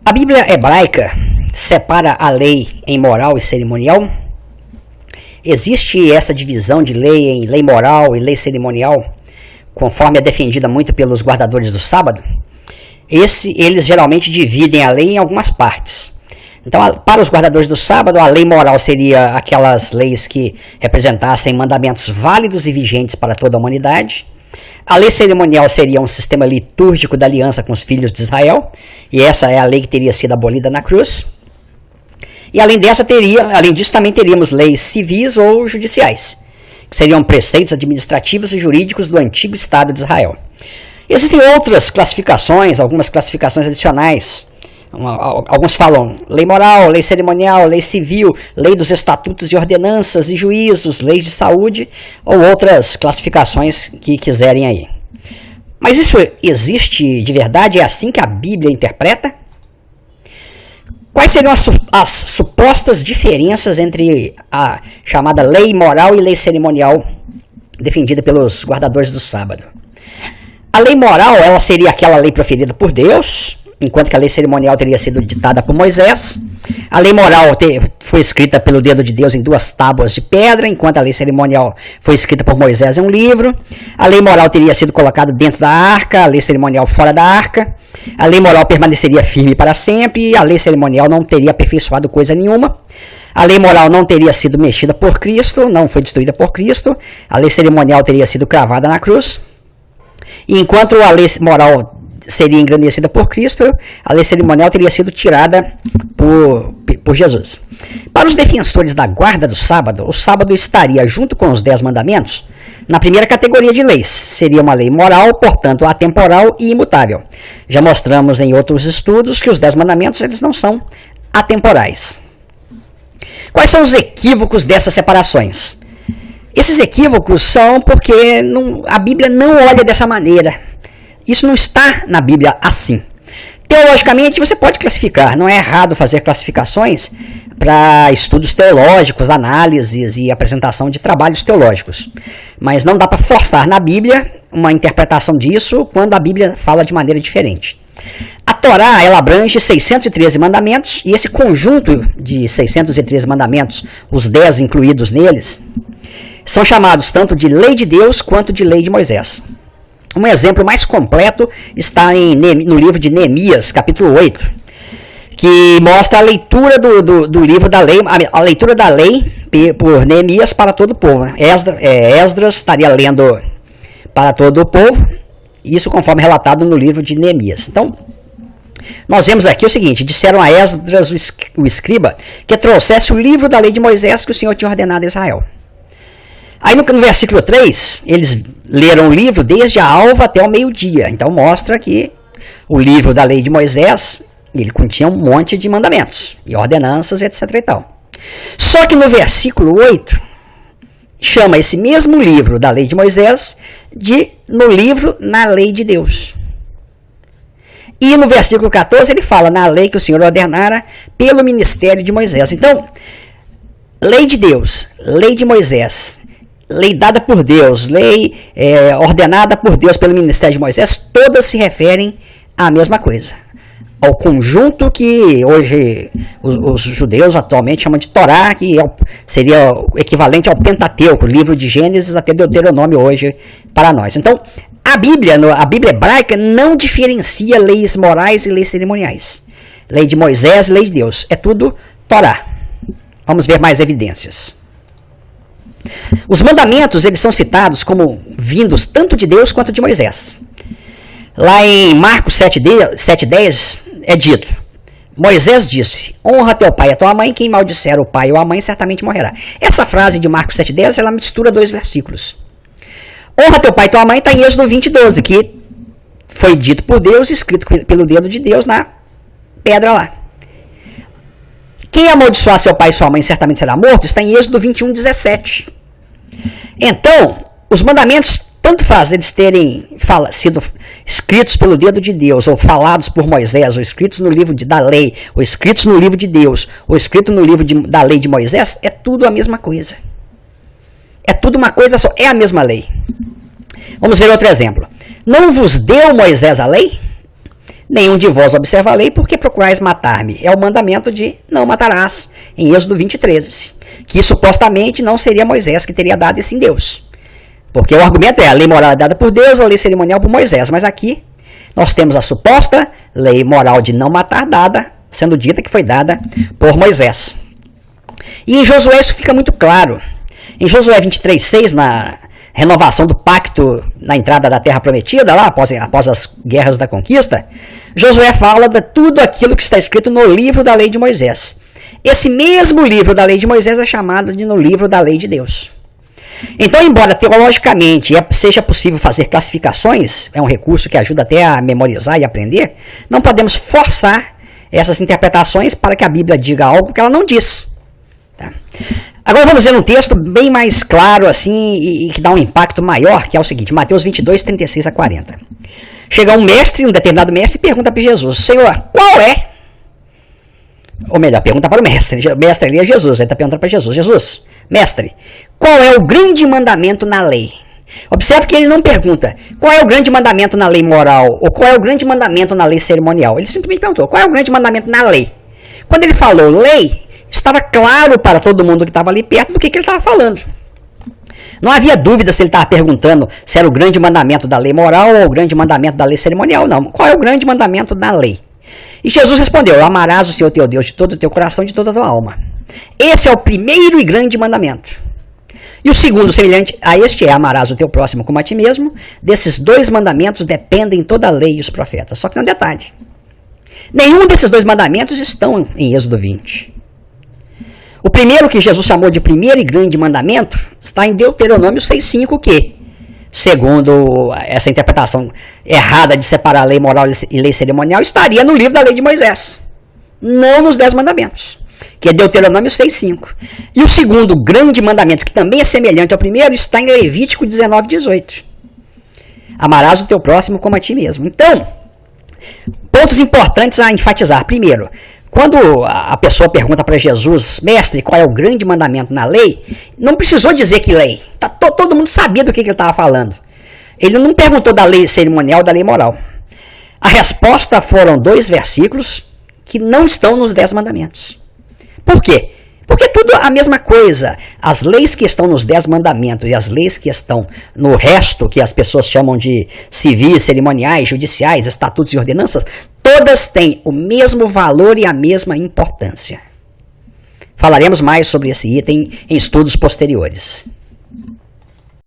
A Bíblia hebraica separa a lei em moral e cerimonial? Existe essa divisão de lei em lei moral e lei cerimonial, conforme é defendida muito pelos guardadores do sábado? Eles geralmente dividem a lei em algumas partes. Então, para os guardadores do sábado, a lei moral seria aquelas leis que representassem mandamentos válidos e vigentes para toda a humanidade. A lei cerimonial seria um sistema litúrgico da aliança com os filhos de Israel, e essa é a lei que teria sido abolida na cruz. E além disso, também teríamos leis civis ou judiciais, que seriam preceitos administrativos e jurídicos do antigo Estado de Israel. Existem outras classificações, algumas classificações adicionais. Alguns falam lei moral, lei cerimonial, lei civil, lei dos estatutos e ordenanças e juízos, leis de saúde, ou outras classificações que quiserem aí. Mas isso existe de verdade? É assim que a Bíblia interpreta? Quais seriam as supostas diferenças entre a chamada lei moral e lei cerimonial defendida pelos guardadores do sábado? A lei moral, ela seria aquela lei proferida por Deus, enquanto que a lei cerimonial teria sido ditada por Moisés. A lei moral foi escrita pelo dedo de Deus em 2 tábuas de pedra, enquanto a lei cerimonial foi escrita por Moisés em um livro. A lei moral teria sido colocada dentro da arca, a lei cerimonial fora da arca. A lei moral permaneceria firme para sempre e a lei cerimonial não teria aperfeiçoado coisa nenhuma. A lei moral não teria sido mexida por Cristo, não foi destruída por Cristo. A lei cerimonial teria sido cravada na cruz. E enquanto a lei moral seria engrandecida por Cristo, a lei cerimonial teria sido tirada por Jesus. Para os defensores da guarda do sábado, o sábado estaria, junto com os 10 mandamentos, na primeira categoria de leis. Seria uma lei moral, portanto atemporal e imutável. Já mostramos em outros estudos que os 10 mandamentos eles não são atemporais. Quais são os equívocos dessas separações? Esses equívocos são porque a Bíblia não olha dessa maneira. Isso não está na Bíblia assim. Teologicamente, você pode classificar. Não é errado fazer classificações para estudos teológicos, análises e apresentação de trabalhos teológicos. Mas não dá para forçar na Bíblia uma interpretação disso quando a Bíblia fala de maneira diferente. A Torá, ela abrange 613 mandamentos, e esse conjunto de 613 mandamentos, os 10 incluídos neles, são chamados tanto de lei de Deus quanto de lei de Moisés. Um exemplo mais completo está no livro de Neemias, capítulo 8, que mostra a leitura do livro da lei, a leitura da lei por Neemias para todo o povo. Esdras estaria lendo para todo o povo, isso conforme relatado no livro de Neemias. Então, nós vemos aqui o seguinte: disseram a Esdras, o escriba, que trouxesse o livro da lei de Moisés que o Senhor tinha ordenado a Israel. Aí no versículo 3, eles leram o livro desde a alva até o meio-dia. Então mostra que o livro da lei de Moisés, ele continha um monte de mandamentos e ordenanças, etc. e tal. Só que no versículo 8, chama esse mesmo livro da lei de Moisés no livro na lei de Deus. E no versículo 14 ele fala na lei que o Senhor ordenara pelo ministério de Moisés. Então, lei de Deus, lei de Moisés, lei dada por Deus, lei ordenada por Deus pelo ministério de Moisés, todas se referem à mesma coisa. Ao conjunto que hoje os judeus atualmente chamam de Torá, que seria o equivalente ao Pentateuco, livro de Gênesis até Deuteronômio hoje para nós. Então, a Bíblia hebraica não diferencia leis morais e leis cerimoniais. Lei de Moisés e lei de Deus. É tudo Torá. Vamos ver mais evidências. Os mandamentos, eles são citados como vindos tanto de Deus quanto de Moisés. Lá em Marcos 7,10 é dito: Moisés disse, honra teu pai e a tua mãe, quem maldisser o pai ou a mãe certamente morrerá. Essa frase de Marcos 7,10, ela mistura 2 versículos. Honra teu pai e tua mãe está em Êxodo 20,12, que foi dito por Deus, escrito pelo dedo de Deus na pedra lá. Quem amaldiçoar seu pai e sua mãe certamente será morto, está em Êxodo 21,17. Então, os mandamentos, tanto faz eles terem sido escritos pelo dedo de Deus, ou falados por Moisés, ou escritos no livro da lei, ou escritos no livro de Deus, ou escrito no livro da lei de Moisés, é tudo a mesma coisa. É tudo uma coisa só, é a mesma lei. Vamos ver outro exemplo. Não vos deu Moisés a lei? Nenhum de vós observa a lei, porque procurais matar-me. É o mandamento de não matarás, em Êxodo 20:13. Que supostamente não seria Moisés que teria dado isso em Deus. Porque o argumento é a lei moral é dada por Deus, a lei cerimonial por Moisés. Mas aqui nós temos a suposta lei moral de não matar dada, sendo dita que foi dada por Moisés. E em Josué isso fica muito claro. Em Josué 23:6, na renovação do pacto na entrada da terra prometida, lá após as guerras da conquista, Josué fala de tudo aquilo que está escrito no livro da lei de Moisés. Esse mesmo livro da lei de Moisés é chamado de no livro da lei de Deus. Então, embora teologicamente seja possível fazer classificações, é um recurso que ajuda até a memorizar e aprender, não podemos forçar essas interpretações para que a Bíblia diga algo que ela não diz. Tá? Agora vamos ver um texto bem mais claro assim e que dá um impacto maior, que é o seguinte, Mateus 22:36-40. Chega um determinado mestre, e pergunta para Jesus, Senhor, qual é? Ou melhor, pergunta para o mestre. O mestre ali é Jesus, ele está perguntando para Jesus. Jesus, mestre, qual é o grande mandamento na lei? Observe que ele não pergunta qual é o grande mandamento na lei moral ou qual é o grande mandamento na lei cerimonial. Ele simplesmente perguntou qual é o grande mandamento na lei. Quando ele falou lei, estava claro para todo mundo que estava ali perto do que ele estava falando. Não havia dúvida se ele estava perguntando se era o grande mandamento da lei moral ou o grande mandamento da lei cerimonial. Não, qual é o grande mandamento da lei? E Jesus respondeu, amarás o Senhor teu Deus de todo o teu coração e de toda a tua alma. Esse é o primeiro e grande mandamento. E o segundo, semelhante a este, é amarás o teu próximo como a ti mesmo. Desses dois mandamentos dependem toda a lei e os profetas. Só que tem um detalhe. Nenhum desses dois mandamentos estão em Êxodo 20. O primeiro, que Jesus chamou de primeiro e grande mandamento, está em Deuteronômio 6:5, que, segundo essa interpretação errada de separar lei moral e lei cerimonial, estaria no livro da lei de Moisés, não nos 10 mandamentos, que é Deuteronômio 6:5. E o segundo grande mandamento, que também é semelhante ao primeiro, está em Levítico 19:18. Amarás o teu próximo como a ti mesmo. Então, pontos importantes a enfatizar. Primeiro, quando a pessoa pergunta para Jesus, mestre, qual é o grande mandamento na lei, não precisou dizer que lei. Todo mundo sabia do que ele estava falando. Ele não perguntou da lei cerimonial ou da lei moral. A resposta foram 2 versículos que não estão nos 10 mandamentos. Por quê? Porque tudo a mesma coisa. As leis que estão nos 10 mandamentos e as leis que estão no resto, que as pessoas chamam de civis, cerimoniais, judiciais, estatutos e ordenanças, todas têm o mesmo valor e a mesma importância. Falaremos mais sobre esse item em estudos posteriores.